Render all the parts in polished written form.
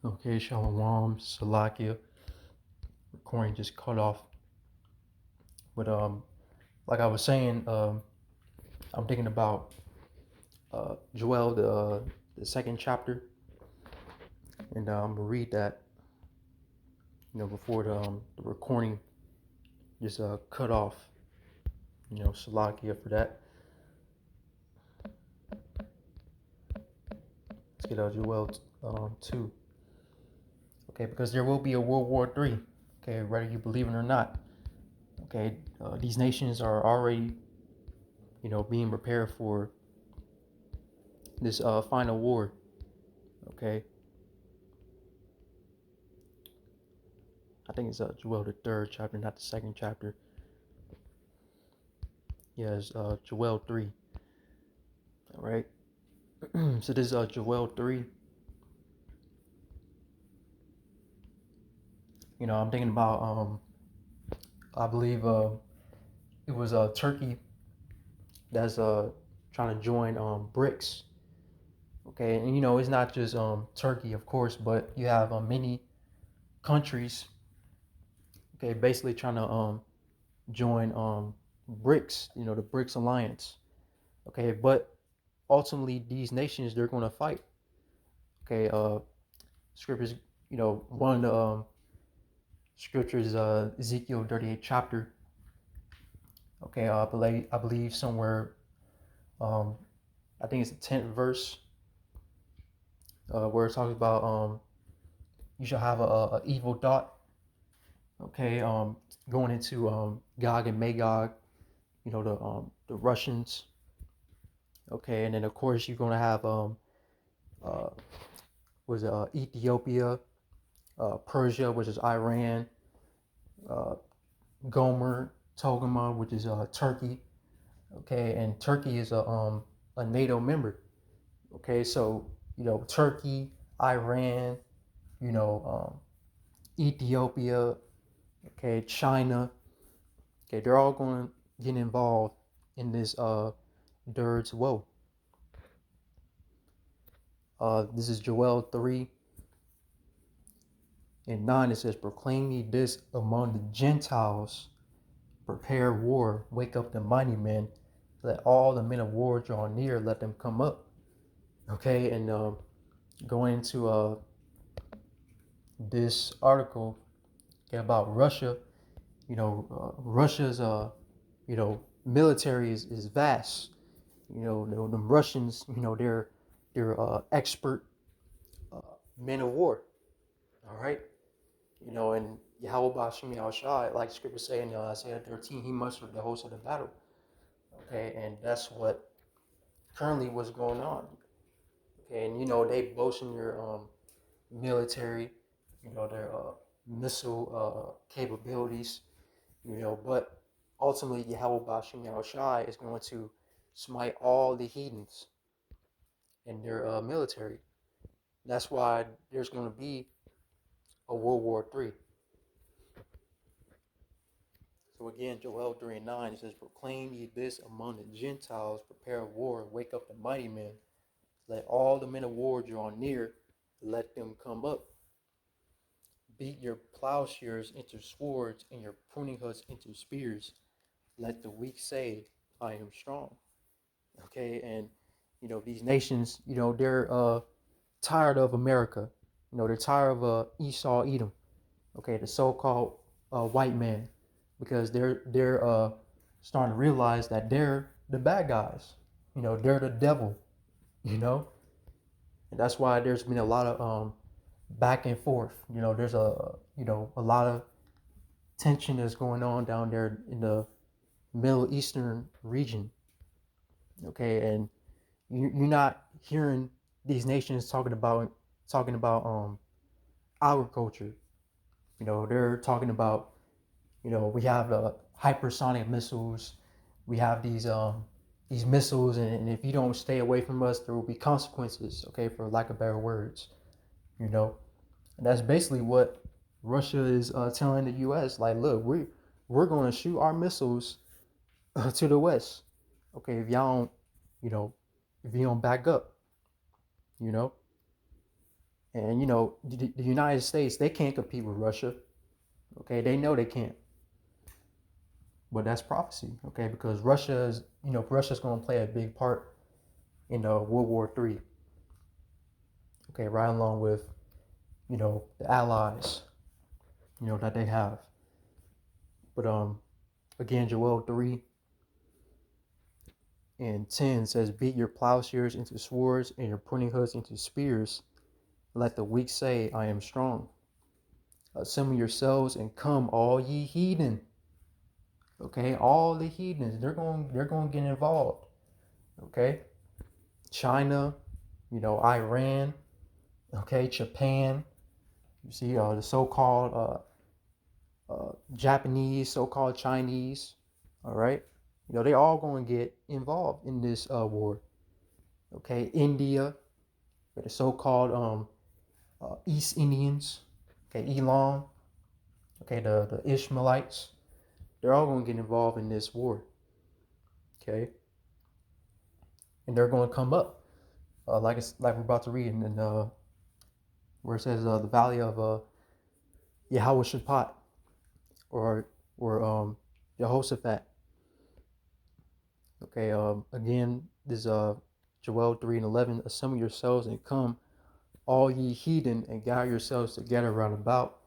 Okay, Shalom, Salakia. Recording just cut off. But like I was saying, I'm thinking about Joel, the second chapter, and I'm gonna read that. Before the recording just cut off. Salakia for that. Let's get Joel 2. Okay, because there will be a World War III. Okay, whether you believe it or not. Okay, these nations are already being prepared for this final war. Okay, I think it's Joel the third chapter, not the second chapter. Yeah, it's Joel 3. All right. So this is Joel 3. I'm thinking about I believe it was Turkey that's trying to join BRICS. Okay, and it's not just Turkey, of course, but you have many countries. Okay, basically trying to join BRICS. The BRICS alliance. Okay, but ultimately these nations they're going to fight. Okay, scriptures. One of the scriptures, Ezekiel 38 chapter. Okay, I believe somewhere, um, I think it's the 10th verse, where it talks about you shall have a evil thought. Okay, going into Gog and Magog, the Russians. Okay, and then of course you're gonna have uh, was Ethiopia, Persia, which is Iran, uh, Gomer, Togama, which is Turkey. Okay, and Turkey is a NATO member. Okay, so Turkey, Iran, you know Ethiopia, okay, China, okay, they're all going to get involved in this Dirge Woe. This is Joel 3 and 9. It says, "Proclaim ye this among the Gentiles, prepare war, wake up the mighty men, let all the men of war draw near, let them come up." Okay, and going into this article, okay, about Russia. Russia's military is vast. The Russians, they're expert uh, men of war. All right. And Yahweh Bashim Yahushai, like Scripture say in Isaiah 13, he mustered the host of the battle. Okay, and that's what currently what's going on. Okay, and they boasting their military, their missile capabilities, but ultimately Yahweh Bashim Yahushai is going to smite all the heathens in their military. That's why there's going to be a World War III. So again, Joel 3 and 9, it says, "Proclaim ye this among the Gentiles, prepare war, wake up the mighty men, let all the men of war draw near, let them come up. Beat your plowshares into swords and your pruning hooks into spears. Let the weak say, I am strong." Okay, and these nations, they're tired of America. They're tired of Esau, Edom. Okay, the so-called white man, because they're starting to realize that they're the bad guys. They're the devil. You know, and that's why there's been a lot of back and forth. There's a lot of tension that's going on down there in the Middle Eastern region. Okay, and you're not hearing these nations talking about agriculture. They're talking about we have hypersonic missiles. We have these missiles, and if you don't stay away from us, there will be consequences. Okay, for lack of better words. You know, and that's basically what Russia is telling the U.S. Like, look, we're going to shoot our missiles to the west. Okay, if y'all don't, you know, if you don't back up, you know, And you know, the United States, they can't compete with Russia. Okay, they know they can't. But that's prophecy, okay? Because Russia's going to play a big part in World War III. Okay, right along with the allies, that they have. But again, Joel 3:10 says, "Beat your plowshares into swords and your pruning hooks into spears. Let the weak say, I am strong. Assemble yourselves and come, all ye heathen." Okay, all the heathens, they're going to get involved. Okay, China, Iran, okay, Japan. You see, the so-called Japanese, so-called Chinese. All right, they all going to get involved in this war. Okay, India, the so-called East Indians. Okay, Elam. Okay, the Ishmaelites. They're all going to get involved in this war. Okay, and they're going to come up, like we're about to read in where it says the valley of Yahweh or Jehoshaphat. Okay, again, this Joel 3:11. Assemble yourselves and come, all ye heathen, and gather yourselves together round about.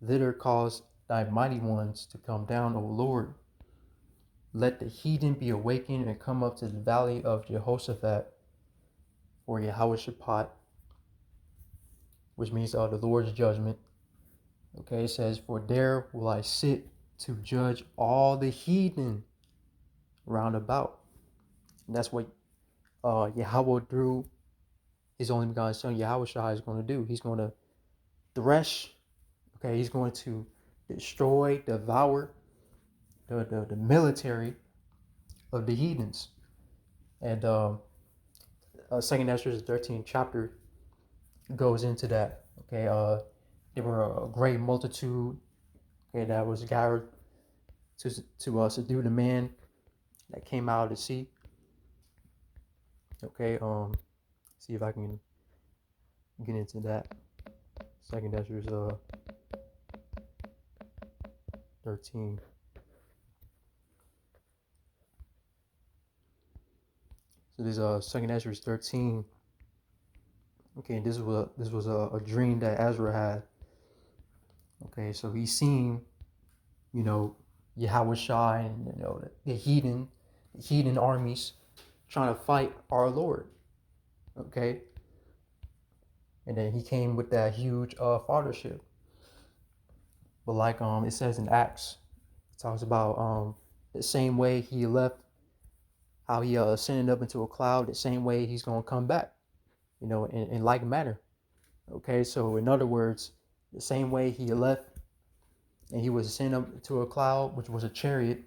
Thither cause thy mighty ones to come down, O Lord. Let the heathen be awakened and come up to the valley of Jehoshaphat, or Yahweh, which means the Lord's judgment. Okay, it says, "For there will I sit to judge all the heathen round about." And that's what Yahweh through his only begotten son Yahweh Shai is going to do. He's going to thresh. Okay, he's going to destroy, devour the military of the heathens. And Second Ezra 13th chapter goes into that. Okay, there were a great multitude, okay, that was gathered to subdue the man that came out of the sea. Okay, see if I can get into that. Second Ezra 13. So this Second Ezra 13. Okay, this was a dream that Ezra had. Okay, so he's seen, Yahweh Shai and the heathen armies trying to fight our Lord. Okay, and then he came with that huge fathership. But like it says in Acts, it talks about the same way he left, how he ascended up into a cloud, the same way he's gonna come back, in like manner. Okay, so in other words, the same way he left and he was ascended up to a cloud, which was a chariot,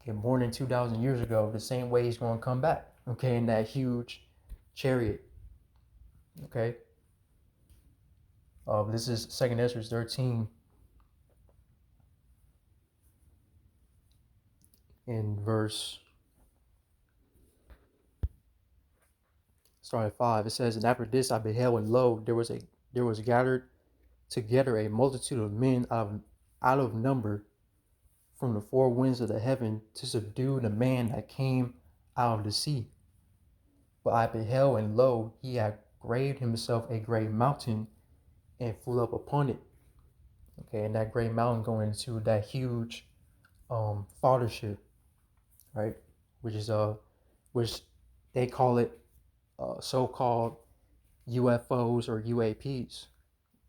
okay, more than 2,000 years ago, the same way he's going to come back, okay, in that huge chariot. Okay, this is 2 Ezra 13 in verse starting at 5. It says, "And after this I beheld, and lo, there was gathered together a multitude of men out of number from the four winds of the heaven to subdue the man that came out of the sea. But I beheld, and lo, he had graved himself a great mountain and flew up upon it." Okay, and that great mountain going into that huge fathership, right? Which they call it so-called UFOs or UAPs,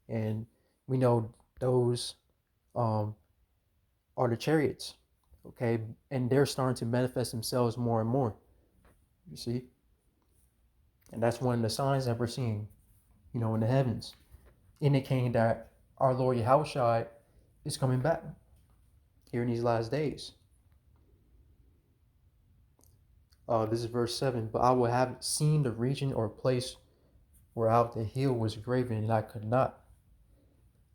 and we know those are the chariots. Okay, and they're starting to manifest themselves more and more. You see, and that's one of the signs that we're seeing, in the heavens, indicating that our Lord Yahushua is coming back here in these last days. This is verse 7. "But I will have seen the region or place whereout the hill was graven, and I could not.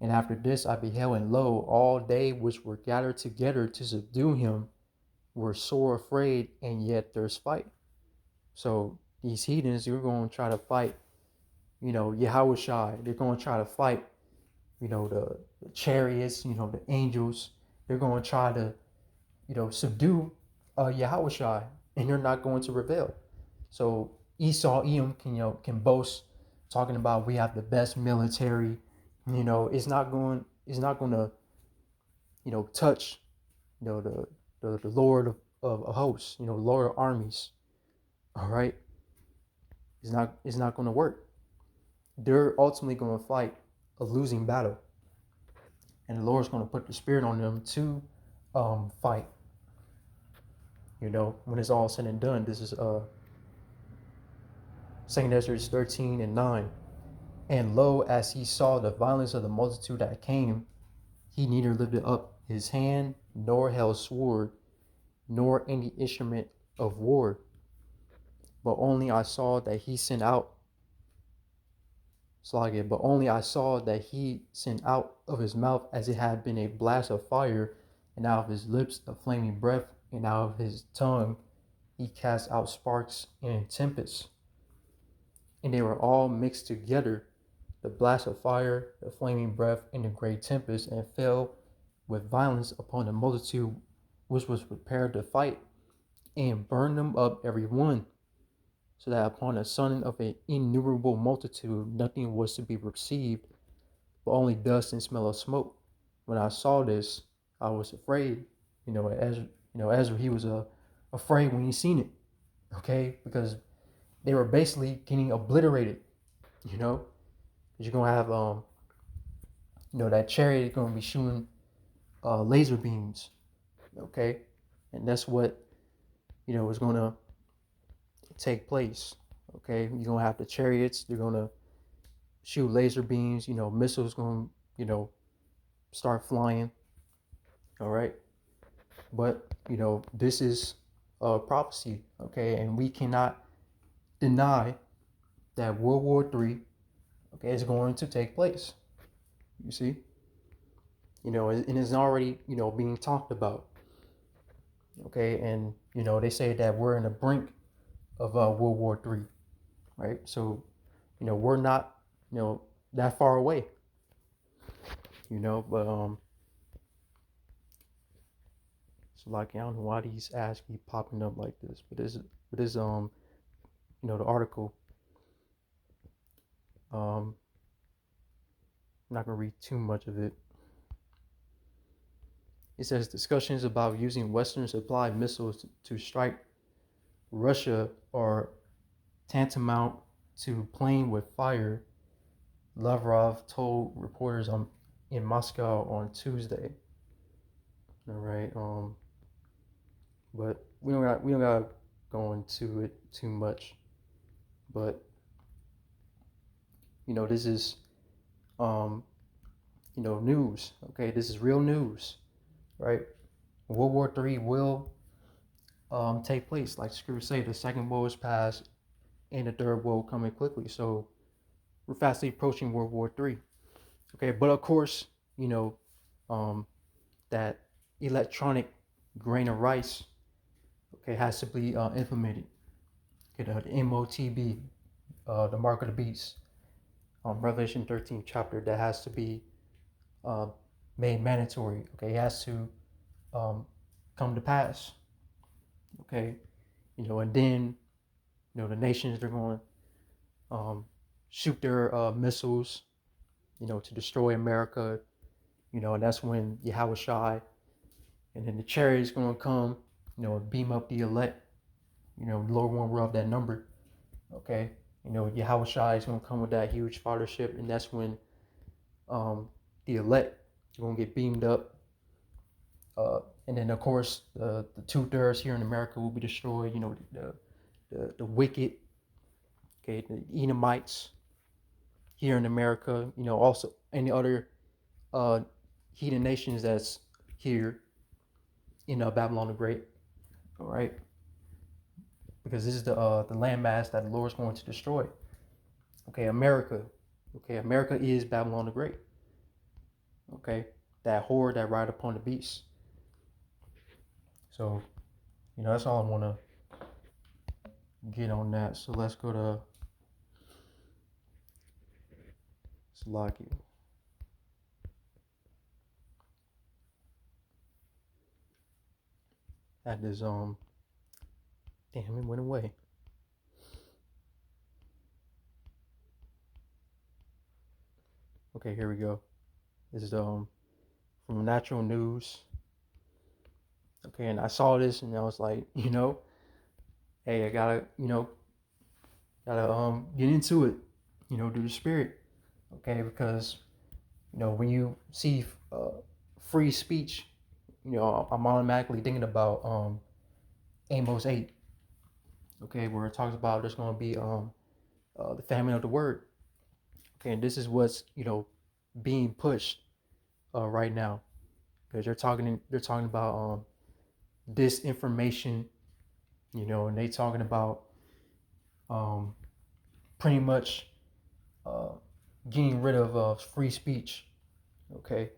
And after this I beheld, and lo, all they which were gathered together to subdue him were sore afraid, and yet there's fight." So these heathens, you're going to try to fight Yahushua. They're going to try to fight, the chariots, the angels. They're going to try to, subdue Yahushua, and they're not going to prevail. So Esau, Edom can boast, talking about we have the best military. It's not going to, touch, the Lord of hosts, Lord of armies. All right, it's not going to work. They're ultimately going to fight a losing battle, and the Lord's going to put the spirit on them to fight. When it's all said and done. This is 2 Ezra 13:9. And lo, as he saw the violence of the multitude that came, he neither lifted up his hand, nor held sword, nor any instrument of war. But only I saw that he sent out of his mouth as it had been a blast of fire, and out of his lips a flaming breath, and out of his tongue he cast out sparks and tempests. And they were all mixed together, the blast of fire, the flaming breath, and the great tempest, and fell with violence upon the multitude which was prepared to fight, and burned them up every one, so that upon the son of an innumerable multitude nothing was to be perceived, but only dust and smell of smoke. When I saw this, I was afraid. Ezra, he was afraid when he seen it, okay, because they were basically getting obliterated, because you're gonna have that chariot is gonna be shooting laser beams, okay, and that's what is gonna take place. Okay, you're gonna have the chariots. They're gonna shoot laser beams. Missiles gonna start flying. All right, but this is a prophecy. Okay, and we cannot deny that World War III, okay, is going to take place. You see, and it's already being talked about. Okay, and they say that we're in the brink of World War III, right? So we're not that far away, but so like I don't know why these ads keep popping up like this, but this the article, I'm not gonna read too much of it. It says discussions about using Western supplied missiles to strike Russia are tantamount to playing with fire, Lavrov told reporters in Moscow on Tuesday. All right, but we don't got to go into it too much. But this is news. Okay, this is real news, right? World War III will take place, like Scripture say. The second woe is past, and the third woe coming quickly. So we're fastly approaching World War III. Okay, but of course, that electronic grain of rice, okay, has to be implemented. Okay, the MOTB, the mark of the beast, Revelation 13 chapter, that has to be made mandatory. Okay, it has to come to pass. Okay, and then the nations, they're going to shoot their missiles, to destroy America. And that's when Yahushua and then the chariots going to come, and beam up the elect. The Lord won't rub that number. Okay, Yahushua is going to come with that huge fathership, and that's when the elect are going to get beamed up. And then of course the 2/3 here in America will be destroyed. The wicked, okay, the Edomites here in America. Also any other heathen nations that's here in Babylon the Great. All right, because this is the landmass that the Lord is going to destroy. Okay, America. Okay, America is Babylon the Great. Okay, that horde that ride upon the beast. So, that's all I want to get on that. So let's go to Slovakia. That is damn, it went away. Okay, here we go. This is from Natural News. Okay, and I saw this and I was like, hey, I gotta, get into it, do the spirit. Okay, because when you see free speech, I'm automatically thinking about Amos 8. Okay, where it talks about there's gonna be the famine of the word. Okay, and this is what's being pushed right now, because they're talking about disinformation, and they talking about um, pretty much uh, getting rid of free speech. Okay,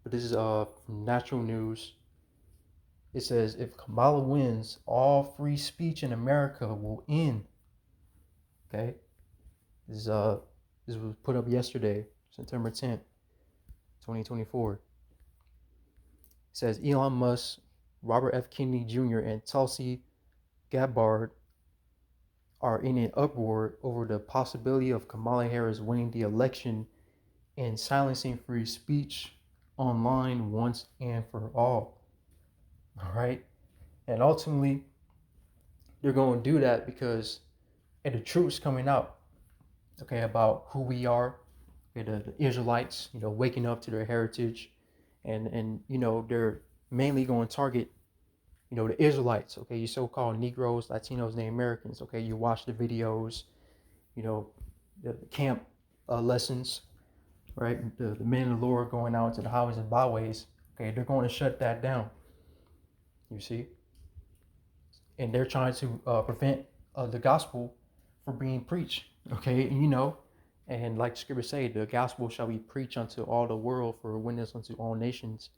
but this is from Natural News. It says if Kamala wins, all free speech in America will end. Okay, this was put up yesterday, September 10th, 2024. It says Elon Musk, Robert F. Kennedy Jr., and Tulsi Gabbard are in an uproar over the possibility of Kamala Harris winning the election and silencing free speech online once and for all. All right. And ultimately, they're going to do that because the truth's coming out, okay, about who we are, okay, the Israelites, waking up to their heritage. And they're mainly going to target, the Israelites, okay, you so-called Negroes, Latinos, Native Americans, okay, you watch the videos, the camp lessons, right? The men of the Lord going out to the highways and byways. Okay, they're going to shut that down. You see, and they're trying to prevent the gospel from being preached. Okay, and like the scripture say, the gospel shall be preached unto all the world for a witness unto all nations,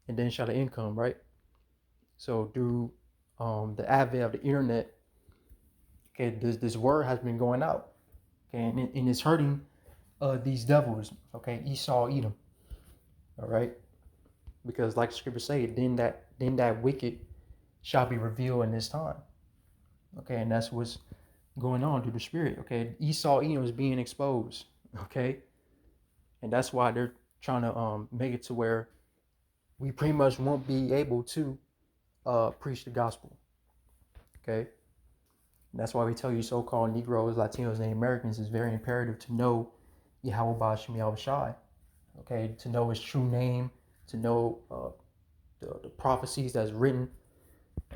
and then shall the end come. Right. So through the advent of the internet, okay, this word has been going out, okay, and it's hurting these devils. Okay, Esau, Edom. All right. Because like the scripture say, then that wicked shall be revealed in this time. Okay, and that's what's going on through the spirit. Okay, Esau, is being exposed. Okay, and that's why they're trying to make it to where we pretty much won't be able to preach the gospel. Okay, and that's why we tell you so-called Negroes, Latinos, and Americans is very imperative to know Yahweh Ba'Shem Yahweh Shai. Okay, to know his true name, to know the prophecies that's written.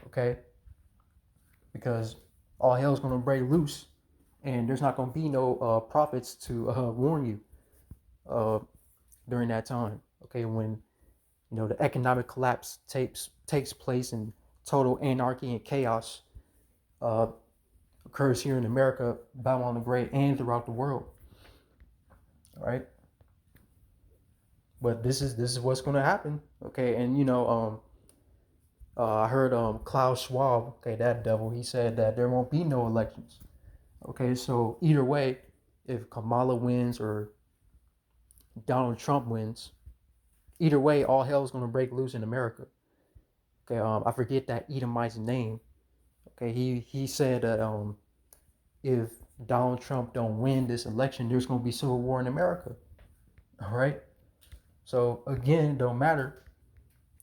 Okay, because all hell's going to break loose, and there's not going to be no prophets to warn you during that time. Okay, when the economic collapse takes place and total anarchy and chaos occurs here in America, Babylon the Great, and throughout the world. All right, but this is what's going to happen. Okay, and I heard Klaus Schwab, okay, that devil, he said that there won't be no elections. Okay, so either way, if Kamala wins or Donald Trump wins, either way, all hell is going to break loose in America. Okay, I forget that Edomite's name. Okay, he said that if Donald Trump don't win this election, there's going to be civil war in America. All right, so again, it don't matter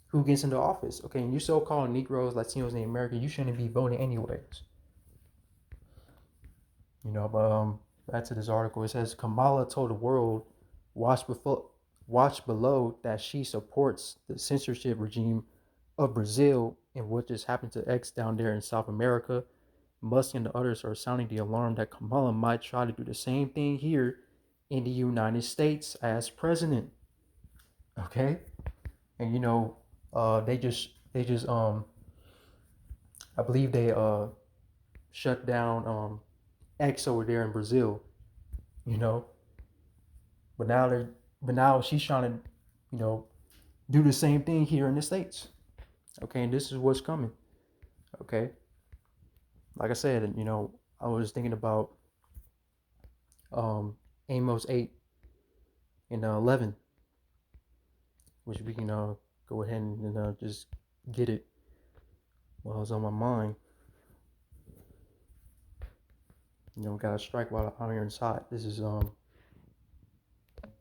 who gets into office. Okay, and you so-called Negroes, Latinos, and Americans, you shouldn't be voting anyways. But back to this article, it says Kamala told the world, watch below, that she supports the censorship regime of Brazil and what just happened to X down there in South America. Musk and the others are sounding the alarm that Kamala might try to do the same thing here in the United States as president. Okay, and they just I believe they shut down X over there in Brazil, but now she's trying to, do the same thing here in the States. Okay, and this is what's coming. Okay, like I said, I was thinking about Amos 8 and 11, which we can go ahead and just get it while it's on my mind. Gotta strike while the iron's hot. This is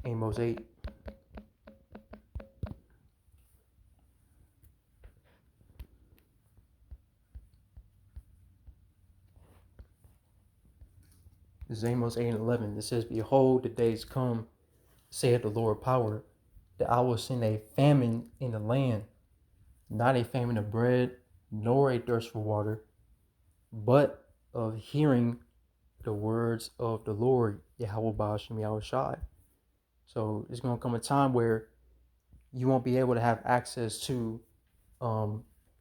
Amos 8. This is Amos 8 and 11. It says, "Behold, the days come, saith the Lord power, that I will send a famine in the land, not a famine of bread, nor a thirst for water, but of hearing the words of the Lord, Yahweh Ba'ashem Yahushai." So it's going to come a time where you won't be able to have access to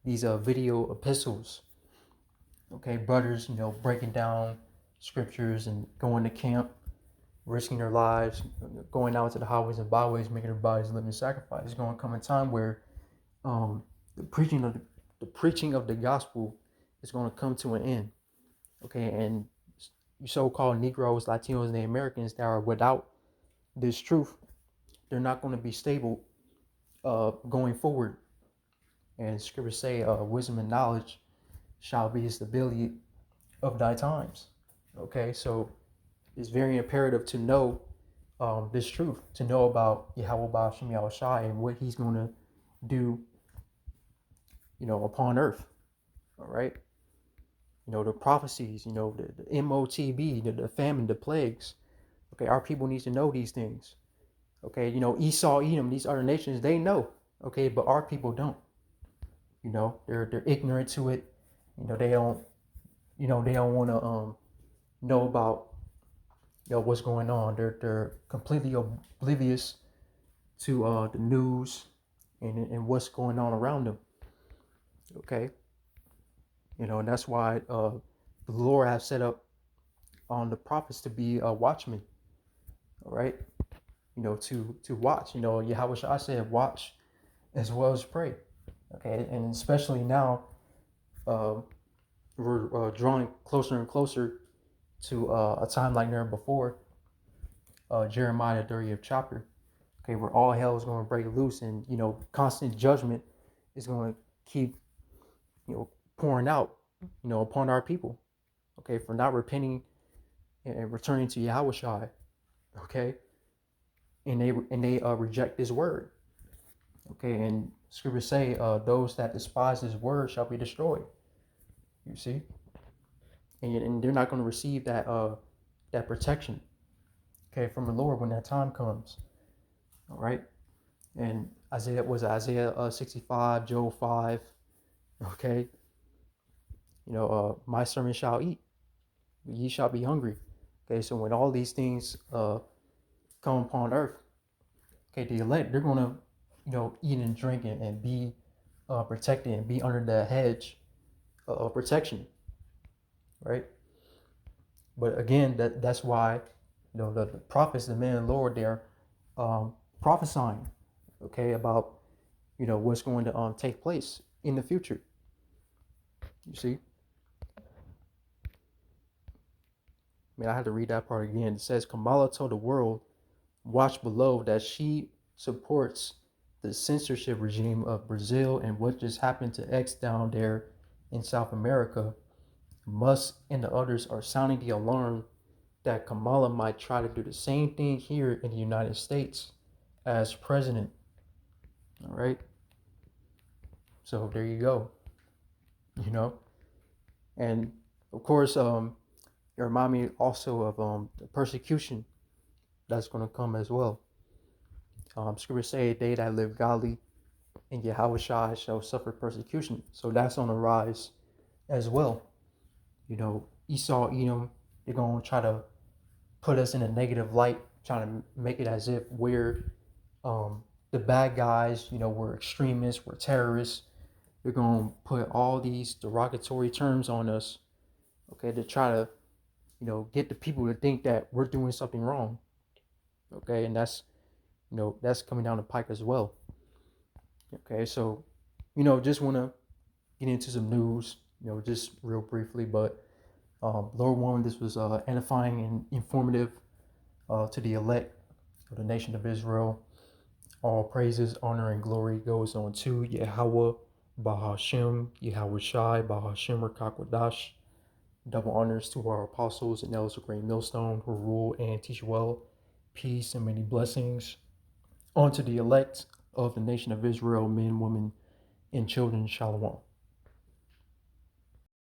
these video epistles. Okay, brothers, breaking down scriptures and going to camp, risking their lives, going out to the highways and byways, making their bodies a living sacrifice. It's going to come a time where the preaching of the gospel is going to come to an end. Okay, and you so-called Negroes, Latinos, and the Americans that are without this truth, they're not going to be stable going forward. And scriptures say, wisdom and knowledge shall be the stability of thy times. Okay, so it's very imperative to know this truth, to know about Yahweh Ba'ashem Yahushai and what he's going to do, upon earth. All right. The prophecies, the MOTB, the famine, the plagues. Okay, our people need to know these things. Okay, Esau, Edom, these other nations, they know. Okay, but our people don't. They're ignorant to it. They don't want to know about what's going on. They're completely oblivious to the news and what's going on around them. Okay. And that's why the Lord has set up on the prophets to be a watchman. All right. To watch. Yahweh said, watch as well as pray. Okay. And especially now, we're drawing closer and closer to a time like never before. Jeremiah 30th chapter. Okay, where all hell is going to break loose, and constant judgment is going to keep pouring out upon our people. Okay, for not repenting and returning to Yahushua. Okay, and they reject His word. Okay, and scriptures say those that despise His word shall be destroyed. You see, and they're not going to receive that protection. Okay, from the Lord when that time comes. All right, and Isaiah 65, Joel 5. Okay, my servant shall eat, ye shall be hungry. Okay, so when all these things come upon earth, okay, the elect, they're gonna eat and drink and be protected and be under the hedge of protection, right? But again, that's why the prophets, the men of the Lord, they're prophesying, okay, about what's going to take place in the future. You see, I had to read that part again. It says, Kamala told the world, watch below, that she supports the censorship regime of Brazil, and what just happened to X down there in South America. Musk and the others are sounding the alarm that Kamala might try to do the same thing here in the United States as president. All right. So there you go. And of course, it remind me also of the persecution that's going to come as well. Scripture say, they that live godly in Yahushua shall suffer persecution. So that's on the rise as well. Esau, Edom, they're going to try to put us in a negative light, trying to make it as if we're the bad guys, we're extremists, we're terrorists. They're going to put all these derogatory terms on us, okay, to try to, get the people to think that we're doing something wrong. Okay, and that's coming down the pike as well. Okay, so, just want to get into some news, just real briefly, but Lord willing, this was edifying and informative To the elect of the nation of Israel, all praises, honor, and glory goes on to Yahweh, Bahashem, Yahweh Shai, Bahashem Rakakwadash. Double honors to our apostles and elders of Great Millstone who rule and teach well. Peace and many blessings. On to the elect of the nation of Israel, men, women, and children. Shalom.